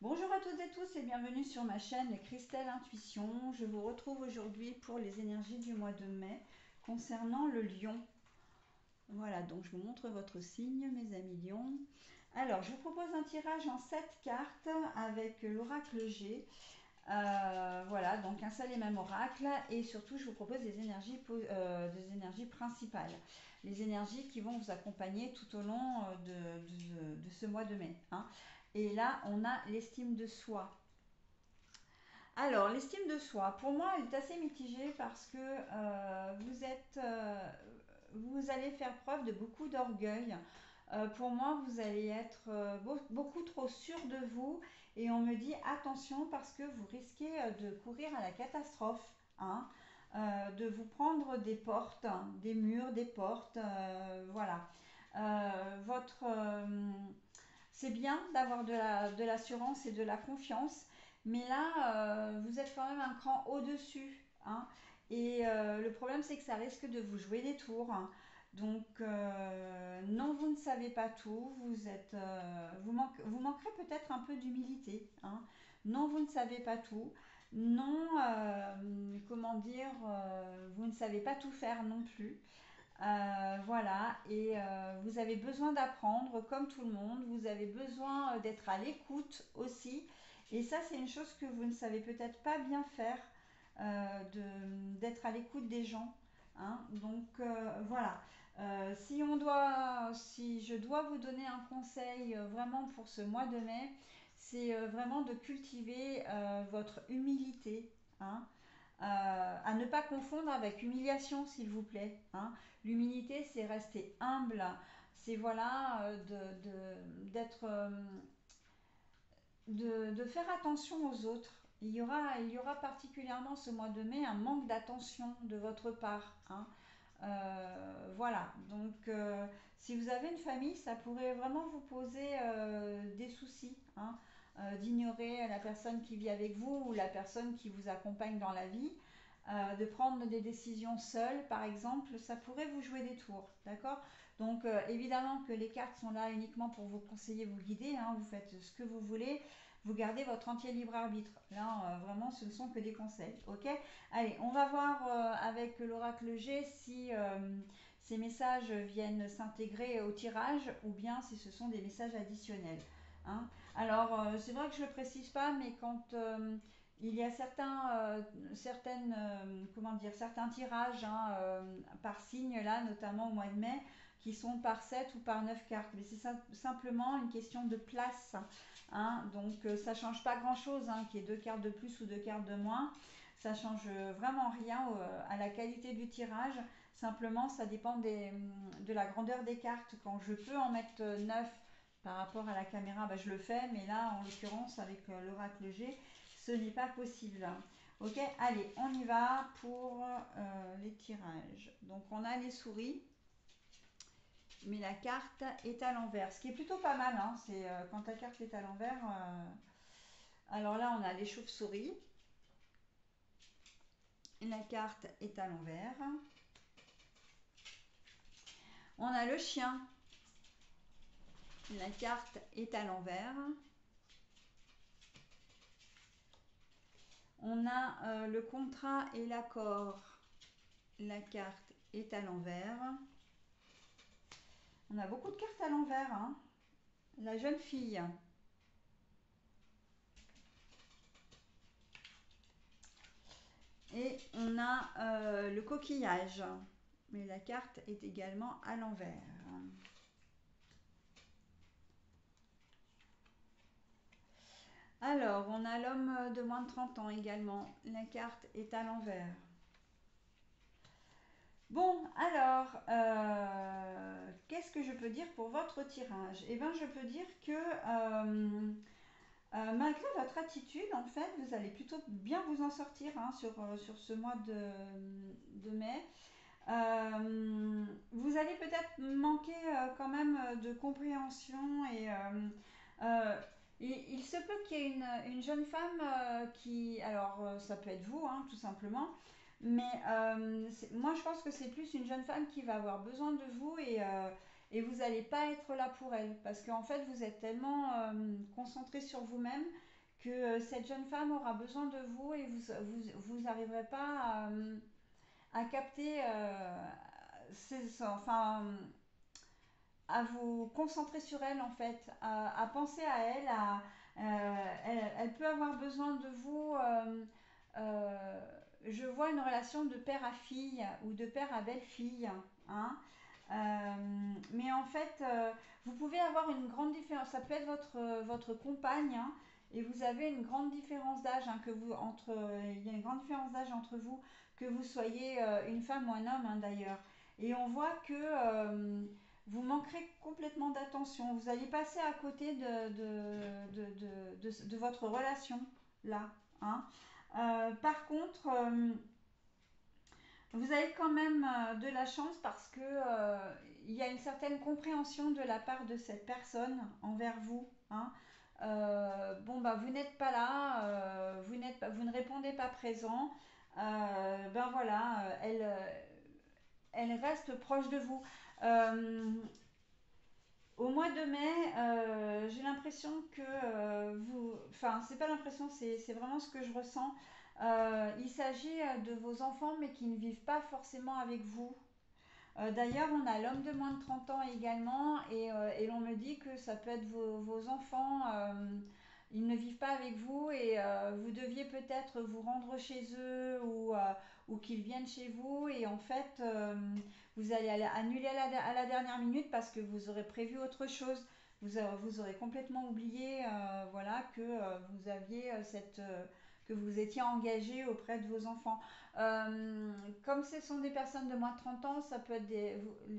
Bonjour à toutes et tous et bienvenue sur ma chaîne Christelle Intuition. Je vous retrouve aujourd'hui pour les énergies du mois de mai concernant le lion. Voilà, donc je vous montre votre signe, mes amis lions. Alors, je vous propose un tirage en 7 cartes avec l'oracle G. Voilà, donc un seul et même oracle. Et surtout, je vous propose des énergies principales. Les énergies qui vont vous accompagner tout au long de ce mois de mai, hein. Et là, on a l'estime de soi. Alors, l'estime de soi, pour moi, elle est assez mitigée parce que vous allez faire preuve de beaucoup d'orgueil. Pour moi, vous allez être beaucoup trop sûr de vous et on me dit attention parce que vous risquez de courir à la catastrophe, hein, de vous prendre des portes, des murs, des portes, voilà. Votre C'est bien d'avoir de l'assurance et de la confiance, mais là, vous êtes quand même un cran au-dessus, hein. Et le problème, c'est que ça risque de vous jouer des tours, hein. Donc, non, vous ne savez pas tout. Vous manquerez peut-être un peu d'humilité, hein. Non, vous ne savez pas tout. Non, comment dire, vous ne savez pas tout faire non plus. Voilà, et vous avez besoin d'apprendre comme tout le monde, vous avez besoin d'être à l'écoute aussi, et ça c'est une chose que vous ne savez peut-être pas bien faire, d'être à l'écoute des gens, hein. Donc voilà. Si je dois vous donner un conseil vraiment pour ce mois de mai, c'est vraiment de cultiver votre humilité, hein. À ne pas confondre avec humiliation, s'il vous plaît, hein. L'humilité, c'est rester humble, c'est voilà, d'être, de faire attention aux autres. Il y aura particulièrement ce mois de mai un manque d'attention de votre part, hein. Voilà, donc si vous avez une famille, ça pourrait vraiment vous poser des soucis, hein, d'ignorer la personne qui vit avec vous ou la personne qui vous accompagne dans la vie, de prendre des décisions seules, par exemple, ça pourrait vous jouer des tours, d'accord? Donc évidemment que les cartes sont là uniquement pour vous conseiller, vous guider, hein, vous faites ce que vous voulez, vous gardez votre entier libre arbitre. Là, vraiment, ce ne sont que des conseils, ok? Allez, on va voir avec l'oracle G si ces messages viennent s'intégrer au tirage ou bien si ce sont des messages additionnels, hein. Alors, c'est vrai que je ne le précise pas, mais quand il y a certains tirages, hein, par signe, là, notamment au mois de mai, qui sont par 7 ou par 9 cartes. Mais c'est simplement une question de place, hein. Donc, ça ne change pas grand-chose, hein, qu'il y ait 2 cartes de plus ou 2 cartes de moins. Ça change vraiment rien à la qualité du tirage. Simplement, ça dépend de la grandeur des cartes. Quand je peux en mettre 9 par rapport à la caméra, bah, je le fais. Mais là, en l'occurrence, avec l'oracle G, ce n'est pas possible. Ok, allez, on y va pour les tirages. Donc, on a les souris, mais la carte est à l'envers. Ce qui est plutôt pas mal, hein, c'est quand ta carte est à l'envers. Alors là, on a les chauves-souris. La carte est à l'envers. On a le chien. La carte est à l'envers. On a le contrat et l'accord. La carte est à l'envers. On a beaucoup de cartes à l'envers, hein. La jeune fille. Et on a le coquillage. Mais la carte est également à l'envers. Alors, on a l'homme de moins de 30 ans également. La carte est à l'envers. Bon, alors, qu'est-ce que je peux dire pour votre tirage? Eh bien, je peux dire que malgré votre attitude, en fait, vous allez plutôt bien vous en sortir, hein, sur ce mois de mai. Vous allez peut-être manquer quand même de compréhension et euh, il se peut qu'il y ait une jeune femme alors ça peut être vous, hein, tout simplement, mais moi je pense que c'est plus une jeune femme qui va avoir besoin de vous et vous n'allez pas être là pour elle. Parce qu'en fait, vous êtes tellement concentré sur vous-même que cette jeune femme aura besoin de vous et vous n'arriverez pas à capter, enfin, à vous concentrer sur elle en fait, à penser à elle, elle peut avoir besoin de vous. Euh, je vois une relation de père à fille ou de père à belle-fille, hein. Mais en fait, vous pouvez avoir une grande différence. Ça peut être votre compagne, hein, et vous avez une grande différence d'âge, hein, il y a une grande différence d'âge entre vous, que vous soyez une femme ou un homme, hein, d'ailleurs. Et on voit que vous manquerez complètement d'attention. Vous allez passer à côté de votre relation là, hein. Par contre, vous avez quand même de la chance parce que il y a une certaine compréhension de la part de cette personne envers vous, hein. Bon bah vous n'êtes pas là, vous ne répondez pas présent. Ben voilà, elle reste proche de vous. Euh, Au mois de mai, j'ai l'impression que enfin, c'est pas l'impression, c'est vraiment ce que je ressens. Il s'agit de vos enfants, mais qui ne vivent pas forcément avec vous. D'ailleurs, on a l'homme de moins de 30 ans également, et l'on me dit que ça peut être vos enfants. Ils ne vivent pas avec vous et vous deviez peut-être vous rendre chez eux ou qu'ils viennent chez vous et en fait vous allez annuler à la dernière minute parce que vous aurez prévu autre chose. Vous aurez complètement oublié voilà, que vous aviez que vous étiez engagé auprès de vos enfants. Euh, Comme ce sont des personnes de moins de 30 ans, ça peut être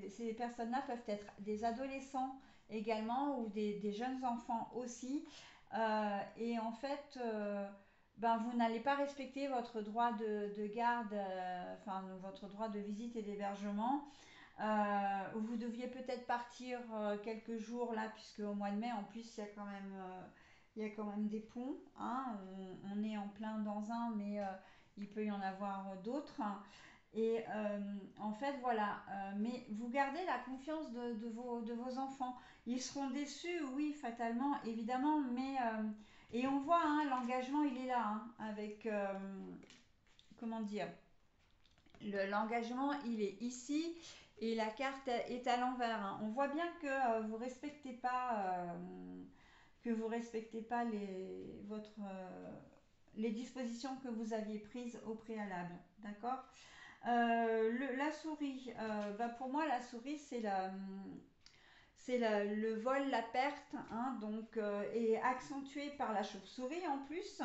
ces personnes-là peuvent être des adolescents également ou des jeunes enfants aussi. Et en fait, ben, vous n'allez pas respecter votre droit de garde, enfin votre droit de visite et d'hébergement. Vous deviez peut-être partir quelques jours là, puisque au mois de mai, en plus, il y a quand même des ponts, hein. On est en plein dans un, mais il peut y en avoir d'autres. Et en fait, voilà. Mais vous gardez la confiance de vos enfants. Ils seront déçus, oui, fatalement, évidemment, mais et on voit, hein, l'engagement, il est là, hein, avec comment dire, l'engagement, il est ici et la carte est à l'envers, hein. On voit bien que vous respectez pas les dispositions que vous aviez prises au préalable, d'accord. La souris, bah pour moi la souris le vol, la perte, hein, donc et accentué par la chauve-souris en plus.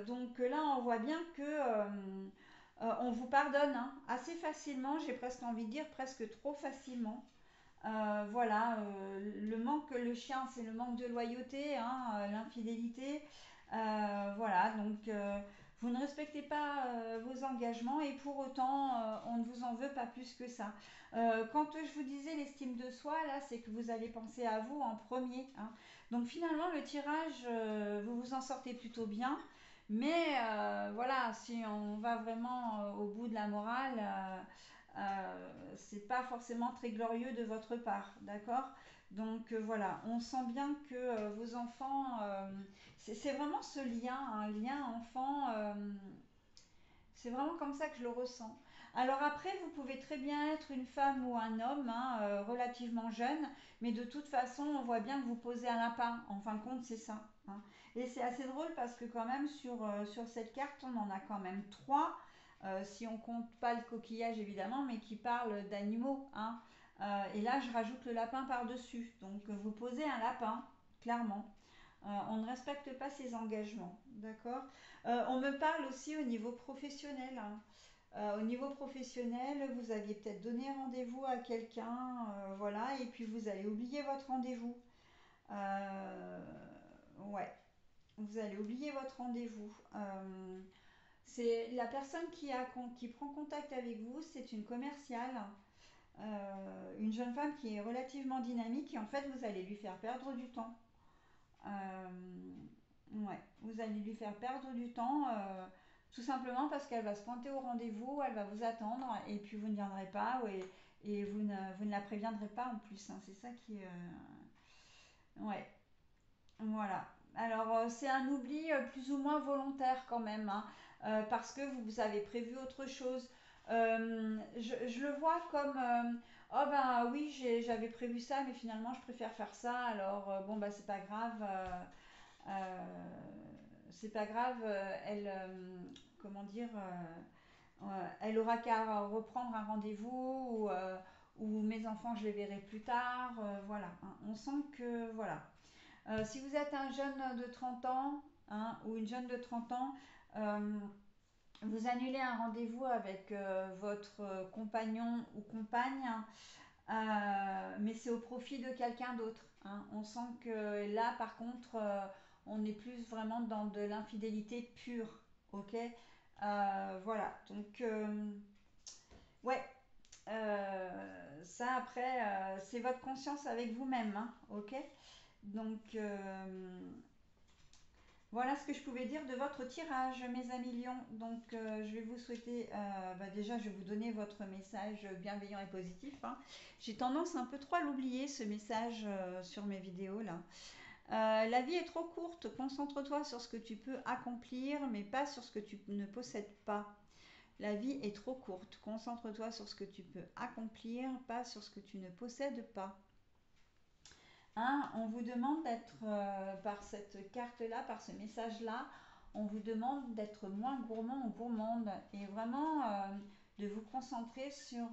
Donc là on voit bien que on vous pardonne, hein, assez facilement, j'ai presque envie de dire presque trop facilement. Voilà, le chien, c'est le manque de loyauté, hein, l'infidélité. Voilà, donc vous ne respectez pas vos engagements et pour autant, on ne vous en veut pas plus que ça. Quand je vous disais l'estime de soi, là, c'est que vous allez penser à vous en premier, hein. Donc finalement, le tirage, vous vous en sortez plutôt bien. Mais voilà, si on va vraiment au bout de la morale, c'est pas forcément très glorieux de votre part, d'accord. Donc voilà, on sent bien que vos enfants, c'est vraiment ce lien, un lien enfant, c'est vraiment comme ça que je le ressens. Alors après, vous pouvez très bien être une femme ou un homme, hein, relativement jeune, mais de toute façon, on voit bien que vous posez un lapin. En fin de compte, c'est ça, hein. Et c'est assez drôle parce que quand même sur cette carte, on en a quand même trois, si on compte pas le coquillage évidemment, mais qui parlent d'animaux, hein. Et là, je rajoute le lapin par-dessus. Donc vous posez un lapin, clairement. On ne respecte pas ses engagements, d'accord. On me parle aussi au niveau professionnel, hein. Au niveau professionnel, vous aviez peut-être donné rendez-vous à quelqu'un, voilà, et puis vous allez oublier votre rendez-vous. Euh, ouais, vous allez oublier votre rendez-vous. C'est la personne qui prend contact avec vous, c'est une commerciale, une jeune femme qui est relativement dynamique et en fait vous allez lui faire perdre du temps. Euh, ouais, vous allez lui faire perdre du temps, tout simplement parce qu'elle va se pointer au rendez-vous, elle va vous attendre et puis vous ne viendrez pas. et vous ne la préviendrez pas en plus, hein. C'est ça qui est... Ouais, voilà. Alors, c'est un oubli plus ou moins volontaire quand même, hein, parce que vous avez prévu autre chose. Je le vois comme, oh ben oui, j'avais prévu ça, mais finalement je préfère faire ça, alors bon, bah c'est pas grave. C'est pas grave, comment dire, elle aura qu'à reprendre un rendez-vous ou mes enfants je les verrai plus tard, voilà, hein. On sent que voilà. Si vous êtes un jeune de 30 ans, hein, ou une jeune de 30 ans, euh, vous annulez un rendez-vous avec votre compagnon ou compagne, mais c'est au profit de quelqu'un d'autre, hein. On sent que là, par contre, on est plus vraiment dans de l'infidélité pure, ok. Voilà, donc ouais, ça après, c'est votre conscience avec vous-même, hein, ok. Donc voilà ce que je pouvais dire de votre tirage, mes amis lions. Donc, je vais vous souhaiter, déjà, je vais vous donner votre message bienveillant et positif, hein. J'ai tendance un peu trop à l'oublier, ce message sur mes vidéos là. La vie est trop courte, concentre-toi sur ce que tu peux accomplir, mais pas sur ce que tu ne possèdes pas. La vie est trop courte, concentre-toi sur ce que tu peux accomplir, pas sur ce que tu ne possèdes pas. Hein, on vous demande d'être, par cette carte-là, par ce message-là, on vous demande d'être moins gourmand ou gourmande et vraiment de vous concentrer sur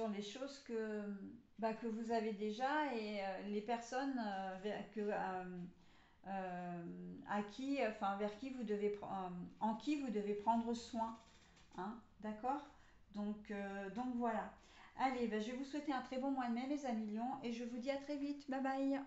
les choses que vous avez déjà et les personnes à qui, enfin, vers qui vous devez, en qui vous devez prendre soin. Hein, d'accord. Donc voilà. Allez, ben, je vais vous souhaiter un très bon mois de mai, les amis lions, et je vous dis à très vite. Bye bye.